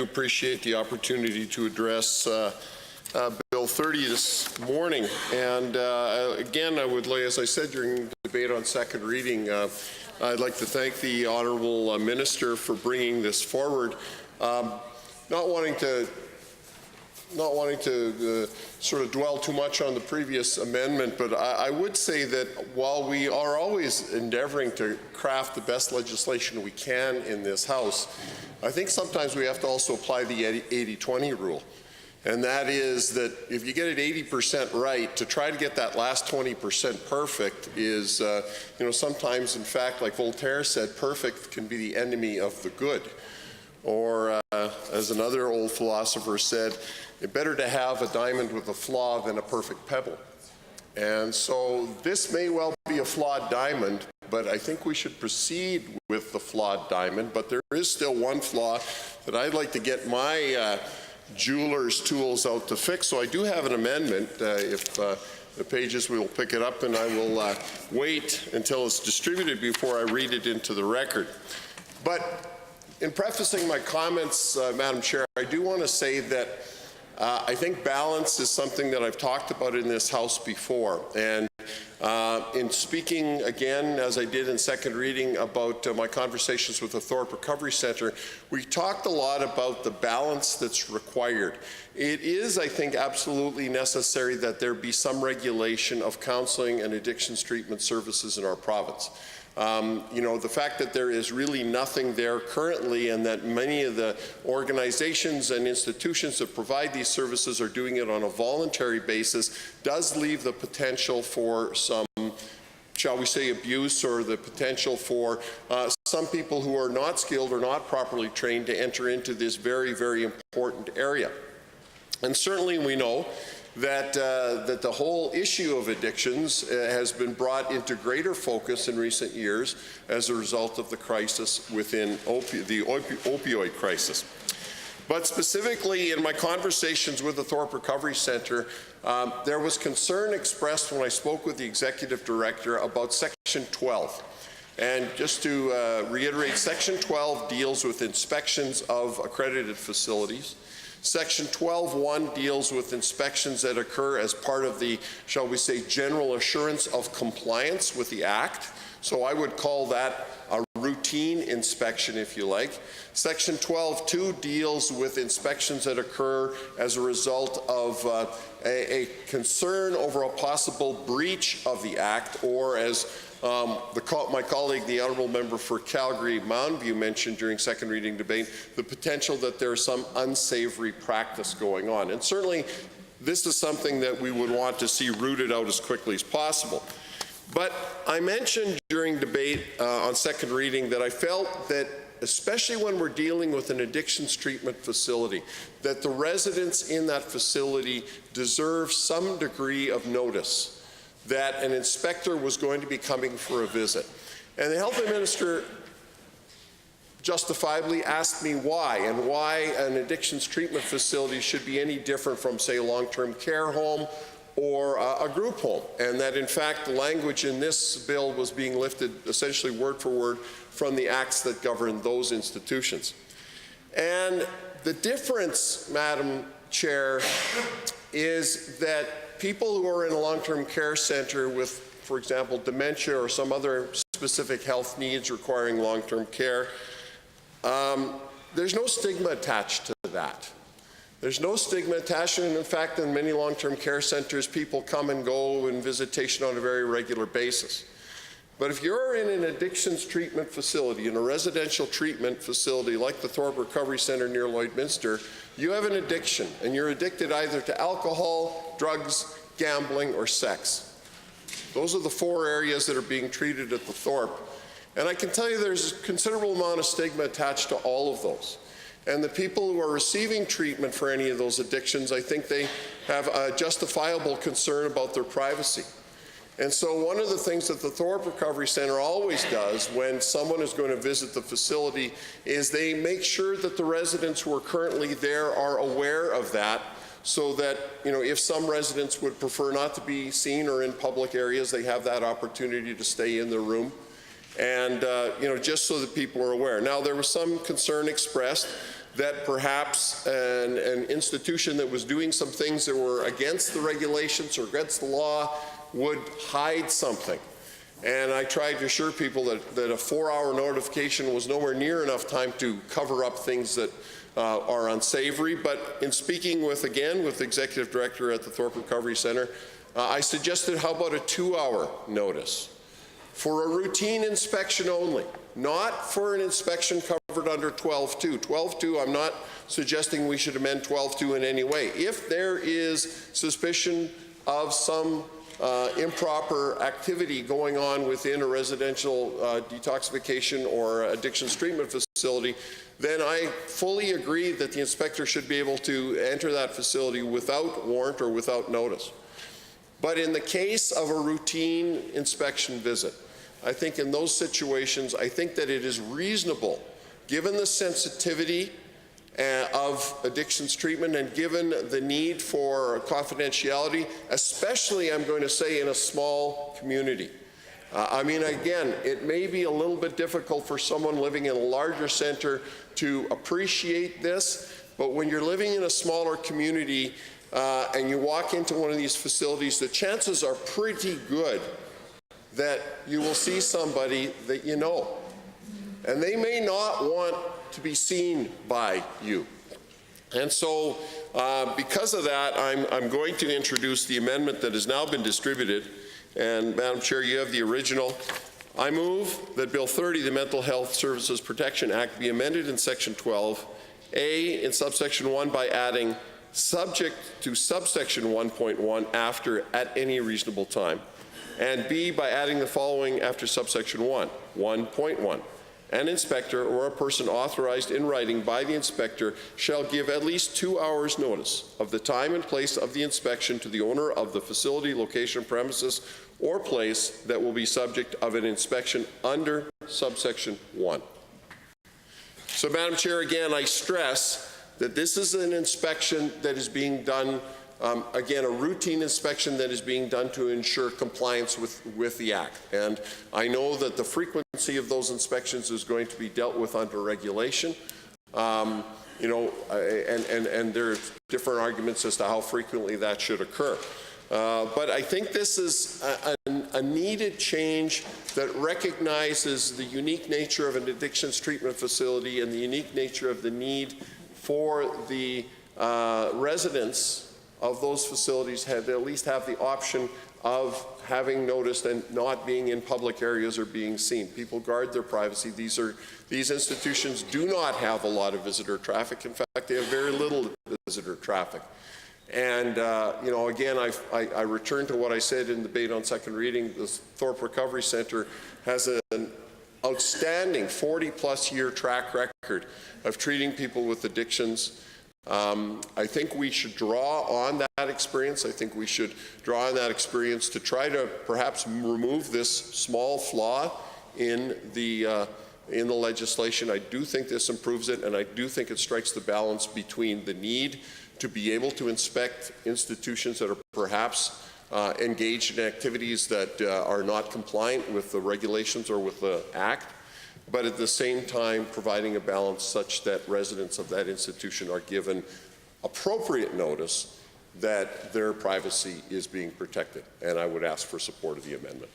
appreciate the opportunity to address Bill 30 this morning. And again, I would, as I said during the debate on second reading, I'd like to thank the Honourable Minister for bringing this forward. Not wanting to sort of dwell too much on the previous amendment, but I would say that while we are always endeavouring to craft the best legislation we can in this House, I think sometimes we have to also apply the 80-20 rule. And that is that if you get it 80% right, to try to get that last 20% perfect is, sometimes, in fact, like Voltaire said, perfect can be the enemy of the good. Or, as another old philosopher said, it's better to have a diamond with a flaw than a perfect pebble. And so this may well be a flawed diamond, but I think we should proceed with the flawed diamond. But there is still one flaw that I'd like to get my jeweler's tools out to fix. So I do have an amendment. If the pages, we will pick it up, and I will wait until it's distributed before I read it into the record. But in prefacing my comments, Madam Chair, I do want to say that I think balance is something that I've talked about in this House before. And in speaking again, as I did in second reading, about my conversations with the Thorpe Recovery Centre, we talked a lot about the balance that's required. It is, I think, absolutely necessary that there be some regulation of counselling and addictions treatment services in our province. The fact that there is really nothing there currently, and that many of the organizations and institutions that provide these services are doing it on a voluntary basis, does leave the potential for some, shall we say, abuse, or the potential for some people who are not skilled or not properly trained to enter into this very, very important area. And certainly we know that the whole issue of addictions has been brought into greater focus in recent years as a result of the crisis within the opioid crisis. But specifically in my conversations with the Thorpe Recovery Centre, there was concern expressed when I spoke with the Executive Director about Section 12. And just to reiterate, Section 12 deals with inspections of accredited facilities. Section 12.1 deals with inspections that occur as part of the, shall we say, general assurance of compliance with the Act. So I would call that a routine inspection, if you like. Section 12.2 deals with inspections that occur as a result of a concern over a possible breach of the Act, or as my colleague, the Honourable Member for Calgary Mountain View, mentioned during second reading debate, the potential that there is some unsavory practice going on. And certainly this is something that we would want to see rooted out as quickly as possible. But I mentioned during debate on second reading that I felt that, especially when we're dealing with an addictions treatment facility, that the residents in that facility deserve some degree of notice that an inspector was going to be coming for a visit. And the Health Minister justifiably asked me why, and why an addictions treatment facility should be any different from, say, a long-term care home or a group home, and that in fact the language in this bill was being lifted essentially word for word from the acts that govern those institutions. And the difference, Madam Chair, is that people who are in a long-term care centre with, for example, dementia or some other specific health needs requiring long-term care, there's no stigma attached to that. There's no stigma attached, and in fact, in many long-term care centres, people come and go in visitation on a very regular basis. But if you're in an addictions treatment facility, in a residential treatment facility like the Thorpe Recovery Centre near Lloydminster, you have an addiction, and you're addicted either to alcohol, drugs, gambling, or sex. Those are the four areas that are being treated at the Thorpe. And I can tell you there's a considerable amount of stigma attached to all of those. And the people who are receiving treatment for any of those addictions, I think they have a justifiable concern about their privacy. And so one of the things that the Thorpe Recovery Centre always does when someone is going to visit the facility is they make sure that the residents who are currently there are aware of that, so that, if some residents would prefer not to be seen or in public areas, they have that opportunity to stay in their room. And, just so that people are aware. Now, there was some concern expressed that perhaps an institution that was doing some things that were against the regulations or against the law would hide something. And I tried to assure people that a 4-hour notification was nowhere near enough time to cover up things that are unsavory. But in speaking with the executive director at the Thorpe Recovery Centre, I suggested, how about a 2-hour notice for a routine inspection only, not for an inspection covered under 12.2. 12.2, I'm not suggesting we should amend 12.2 in any way. If there is suspicion of some improper activity going on within a residential detoxification or addictions treatment facility, then I fully agree that the inspector should be able to enter that facility without warrant or without notice. But in the case of a routine inspection visit, I think in those situations, I think that it is reasonable, given the sensitivity of addictions treatment and given the need for confidentiality, especially, I'm going to say, in a small community. I mean, again, it may be a little bit difficult for someone living in a larger centre to appreciate this, but when you're living in a smaller community and you walk into one of these facilities, the chances are pretty good that you will see somebody that you know. And they may not want to be seen by you. And so because of that, I'm going to introduce the amendment that has now been distributed. And Madam Chair, you have the original. I move that Bill 30, the Mental Health Services Protection Act, be amended in Section 12A in subsection 1 by adding subject to subsection 1.1 after at any reasonable time, and B by adding the following after subsection 1, 1.1. An inspector or a person authorized in writing by the inspector shall give at least 2 hours notice of the time and place of the inspection to the owner of the facility, location, premises, or place that will be subject of an inspection under subsection 1. So, Madam Chair, again, I stress that this is an inspection that is being done, again, a routine inspection that is being done to ensure compliance with the Act. And I know that the frequency of those inspections is going to be dealt with under regulation. You know, and there are different arguments as to how frequently that should occur. But I think this is a needed change that recognizes the unique nature of an addictions treatment facility and the unique nature of the need for the residents of those facilities to at least have the option of having noticed and not being in public areas or being seen. People guard their privacy. These institutions do not have a lot of visitor traffic. In fact, they have very little visitor traffic. And you know, again, I return to what I said in the debate on second reading. The Thorpe Recovery Centre has an outstanding 40-plus year track record of treating people with addictions. I think we should draw on that experience. I think we should draw on that experience to try to perhaps remove this small flaw in the legislation. I do think this improves it, and I do think it strikes the balance between the need to be able to inspect institutions that are perhaps engaged in activities that are not compliant with the regulations or with the Act, but at the same time providing a balance such that residents of that institution are given appropriate notice that their privacy is being protected. And I would ask for support of the amendment.